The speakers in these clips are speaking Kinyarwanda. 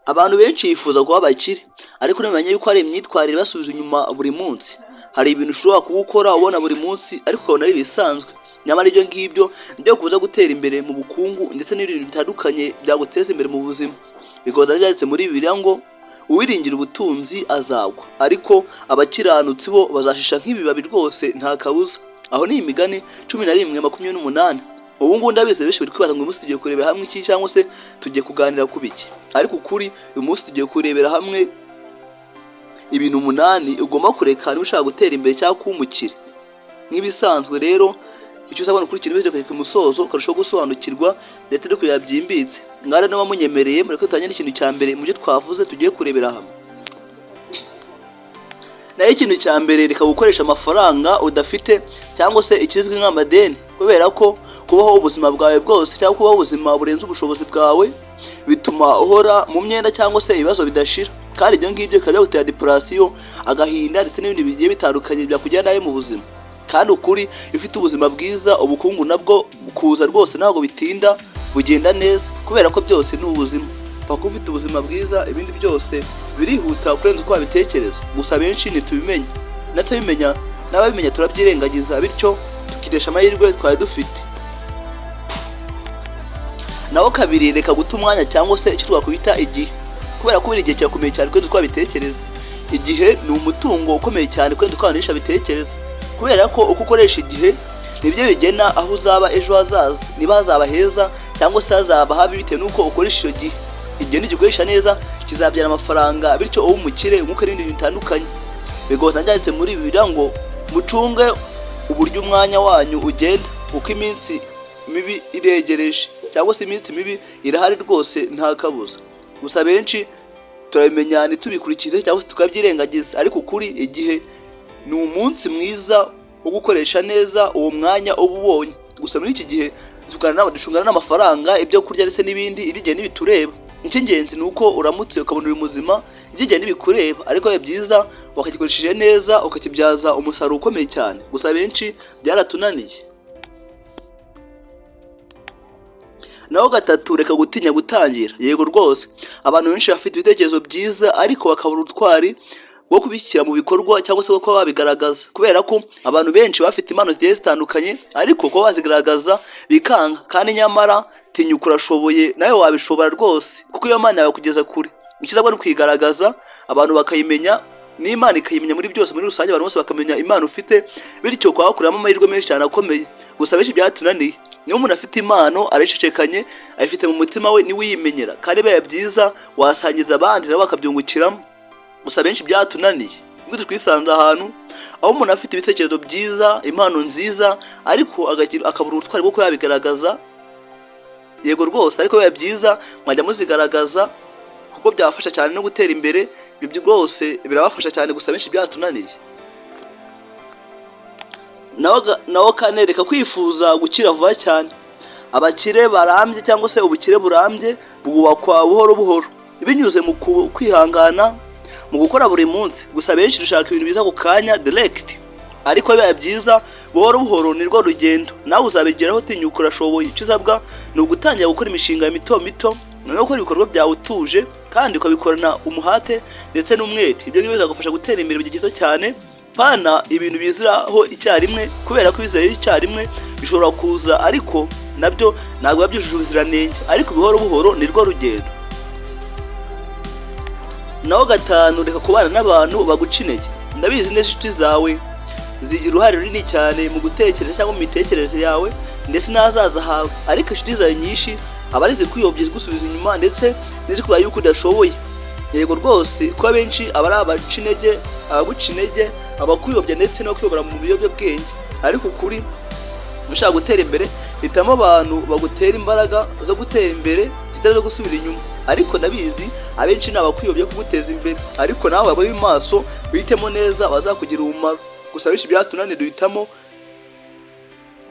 Abantu benshi bifuza kuba abakire, ariko namenye yuko hari imyitwarire basubiza inyuma buri munsi. Hari ibintu ushobora kuba ukora ubona buri munsi ariko ukabona ari bisanzwe, nyamara ibyo ngibyo nibyo kuza gutera imbere mu bukungu ndetse n'ibintu bitandukanye byaguteza imbere mu buzima. Bigoza byanditse muri Bibiliya ngo uwiringira ubutunzi azagwa, ariko abakiranutsi bo bazashisha nk'ibibabi rwose nta kabuza. Aho ni Imigani 11:28. Ubu ngubu ndabizi benshi bari kwibaza ngo uyu munsi tugiye kurebera hamwe iki cyangwa se tugiye kuganira ku biki, ariko ukuri uyu munsi tugiye kurebera hamwe ibintu 8 ugomba kureka niba ushaka gutera imbere cyangwa kumukira. Nk'ibisanzwe rero icyo usabona ukurikira ibyo ukajya ku musozo ukarushaho gusobanukirwa ndetse no kuyabyimbitse. Ngara n'abamunyemereye muri ko tutanye n'ikintu cya mbere mu byo twavuze tugiye kurebera hamwe. Nayo ikintu cya mbere reka gukoresha amafaranga udafite cyangwa se ikizwi nk'amadeni, kubera ko kubaho ubuzima bwawe bwose cyangwa kubaho ubuzima burenze ubushobozi bwawe bituma uhora mu myenda cyangwa se ibibazo bidashira, kandi ibyo ngibyo bikaba byagutera depression, agahinda ndetse n'ibindi bigiye bitandukanye byakujyana nayo mu buzima. Kandi ukuri ufite ubuzima bwiza ubukungu nabwo kuza rwose ntabwo bitinda, bugenda neza kubera ko byose ni ubuzima. Paka ufite ubuzima bwiza ibindi byose birihuta kurenza uko wabitekereza. Gusa benshi ntitubimenya, natabimenya n'ababimenya turabyirengagiza, bityo tukidesha amahirwe twari dufite. Naho kabiri, reka guta umwanya cyangwa se icyo twakubita igihe, kubera ko buri gihe cyakomeye cyane kurenza uko wabitekereza. Igihe ni umutungo ukomeye cyane kurenza uko wanisha bitekereza, kubera ko uko ukoresha igihe nibyo bigena aho uzaba ejo hazaza, niba hazaba heza cyangwa se hazaba habi bitewe n'uko ukoresha icyo gihe. Igihe nigikoresha neza kizabyara amafaranga, bityo uwo umukire umwuka n'ibindi bitandukanye. Bigoza byanditse muri Bibiliya ngo mucunge uburyo umwanya wanyu ugenda, uko iminsi mibi iregereje cyangwa se iminsi mibi irahari rwose nta kabuza. Gusa benshi turabimenya ntitubikurikize cyangwa se tukabyirengagiza, ariko kuri igihe ni umunsi mwiza wo gukoresha neza uwo mwanya uba ubonye. Gusa muri iki gihe ducungana n'amafaranga, ibyo kurya ndetse n'ibindi, ibigiye n'ibitureba. Icy'ingenzi ni uko uramutse ukabona uri muzima, ibyo ntibikureba, ariko biba byiza wakagikoresheje neza ukakibyaza umusaruro ukomeye cyane. Gusa benshi byaratunaniye. Naho gatatu, reka gutinya gutangira. Yego rwose abantu benshi bafite ibitekerezo byiza ariko bakabura ubutwari bwo kubishyira mu bikorwa cyangwa se kuba babigaragaza, kubera ko abantu benshi bafite impano zigiye zitandukanye ariko kuba bazigaragaza bikanga. Kandi nyamara tinyuka, urashoboye nawe wabishobora rwose, kuko iyo Mana yawe kugeza kure. Ikizabwa no kwigaragaza abantu bakayimenya, n'Imana ikayimenya muri byose. Muri rusange abantu bose bakamenya Imana ufite, bityo kwa kuramo amahirwe menshi cyane akomeye. Gusa benshi byatunaniye. Niyo umuntu afite impano aricecekanye, ayifite mu mutima we niwe yimenyera, kandi biba byiza wasangiza abandi nabo bakabyungukiramo. Gusa benshi byatunaniye, ngo twisanze ahantu aho umuntu afite ibitekerezo byiza, impano nziza, ariko akabura ubutwari bwo kuyabigaragaza. Yego rwose, ariko biba byiza mwajya muzigaragaza kuko byabafasha cyane no gutera imbere. Ibyo rwose birabafasha cyane, gusa benshi byatunaniye. Naho kane, reka kwifuza gukira vuba cyane. Abakire barambye cyangwa se ubukire burambye bwubakwa buhoro buhoro binyuze mu kwihangana, mu gukora buri munsi. Gusa benshi dushaka ibintu biza ku kanya direct, ariko biba byiza buhoro buhoro nirwo rugendo. Nawe uzabigeraho, tinyuka, urashoboye. Icyo usabwa ni ugutangira gukora imishinga mito mito, no gukora ibikorwa byawe utuje kandi ukabikorana umuhate ndetse n'umwete. Ibyo ngibyo bizagufasha gutera imbere mu gihe gito cyane. Pana ibintu biziraho icyarimwe, kubera ko bizeye icyarimwe bishobora kuza, ariko nabyo ntabwo biba byujuje ubuziranenge, ariko buhoro buhoro nirwo rugendo. Naho gatanu, reka kubana n'abantu baguca intege. Ndabizi neza inshuti zawe zigira uruhare runini cyane mu gutekereza cyangwa mu mitekerereze yawe ndetse n'ahazaza hawe, ariko inshuti zawe nyinshi aba ari zikuyobya, zigusubiza inyuma ndetse n'izikubwira yuko udashoboye. Yego rwose, kuko benshi aba ari abaca intege, abaguca intege, abakuyobya ndetse no kuyobora mu biyobyabwenge. Ariko ukuri ushaka gutera imbere, hitamo abantu bagutera imbaraga zo gutera imbere zitari zo gusubira inyuma. Ariko ndabizi abenshi ni abakuyobya kuguteza imbere, ariko nawe wabaye maso witemo neza bazakugira umumaro. Gusa benshi byatunaniye, duhitamo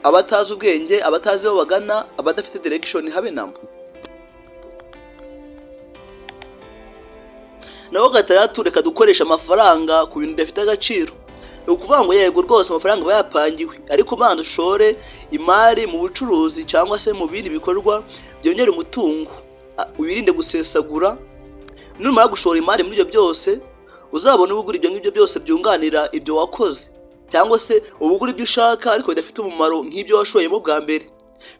abatazi ubwenge, abatazi aho bagana, abadafite direction habe namba. Naho gatandatu, reka dukoresha amafaranga ku bintu bidafite agaciro. Ukuvuga ngo yego rwose amafaranga bayapangiwe, ariko banza ushore imari mu bucuruzi cyangwa se mu bindi bikorwa byongera umutungo. Wirinde gusesagura numara gushora imari muri ibyo byose uzabona ubugura ibyo ngibyo byose byunganira ibyo wakoze, cyangwa se ubugura ibyo ushaka ariko bidafite umumaro nk'ibyo washoyemo bwa mbere.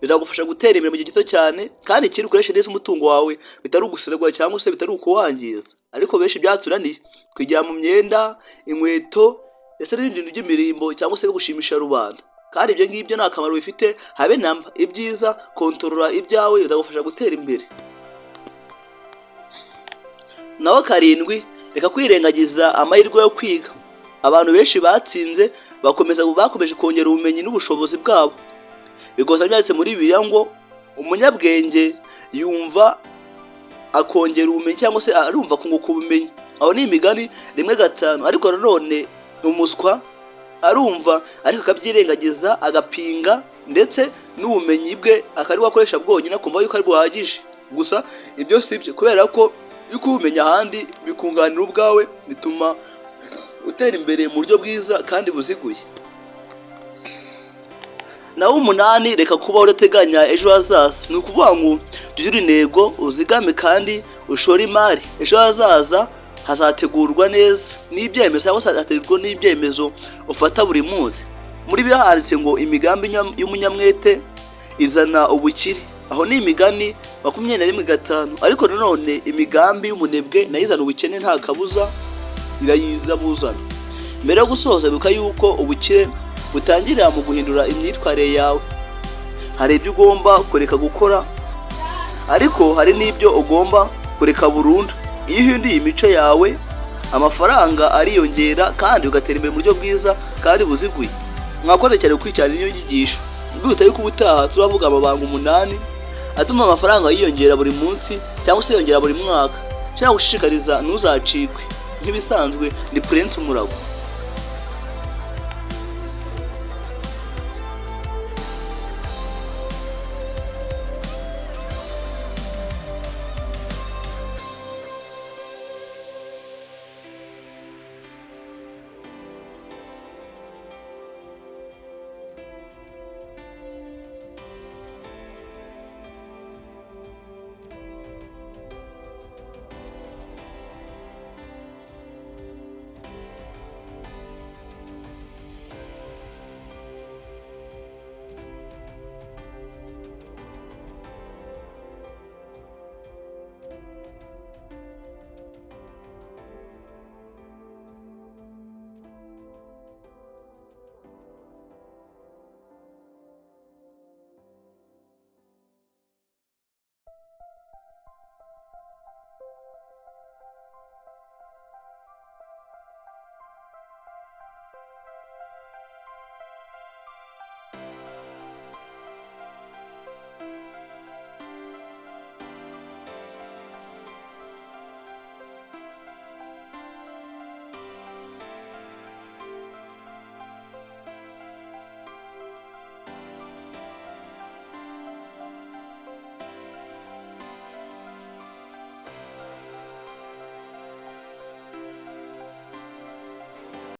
Bizagufasha gutera imbere mu gihe gito cyane, kandi ikindi ukoreshe neza umutungo wawe bitari ugusiragwa cyangwa se bitari ukuwangiza. Ariko benshi byaturaniye kwijya mu myenda, inkweto ndetse n'ibindi bintu by'imirimbo cyangwa se gushimisha rubanda, kandi ibyo ngibyo nta kamaro bifite habe namba. Ibyiza kontorora ibyawe bizagufasha gutera imbere. Naho karindwi, reka kwirengagiza amahirwe yo kwiga. Abantu benshi batsinze bakomeje kongera ubumenyi n'ubushobozi bwabo. Bigoza byanditse muri Bibiliya ngo umunyabwenge yumva akongera ubumenyi cyangwa se arumva kunguka ubumenyi. Aho ni imigani 1:5. Ariko nanone umuswa arumva ariko akabyirengagiza agapinga, ndetse n'ubumenyi bwe akari wakoresha bwonyine akumva yuko ari buhagije. Gusa ibyo sibyo, kubera ko yuko umenya ahandi bikunganira ubwawe, bituma utera imbere mu buryo bwiza kandi buziguye. Naho 8, reka kuba udateganya ejo hazaza. Ni ukuvuga ngo tugire intego, uzigame kandi ushore imari. Ejo hazaza hazategurwa neza n'ibyemezo, cyangwa se hazategurwa n'ibyemezo ufata buri munsi. Muri Bibiliya handitse ngo imigambi y'umunyamwete izana ubukire. Aho ni imigani 21:5. Ariko nanone imigambi y'umunebwe nayo izana ubukene nta kabuza, irayiza buzana. Mbere yo gusoza, bibuka yuko ubukire butangirira mu guhindura imyitwarire yawe. Hari ibyo ugomba kureka gukora, ariko hari n'ibyo ugomba kureka burundu. Iyo uhinduye imico yawe, amafaranga ariyongera kandi ugatera imbere mu buryo bwiza kandi buziguye. Mwakoze cyane gukurikirana iyo nyigisho. Mbibutsa yuko ubutaha turavuga amabanga 8 atuma amafaranga yiyongera buri munsi cyangwa se yongera buri mwaka. Cyangwa gushishikariza ntuzacikwe. Nk'ibisanzwe ni Prince Umurago.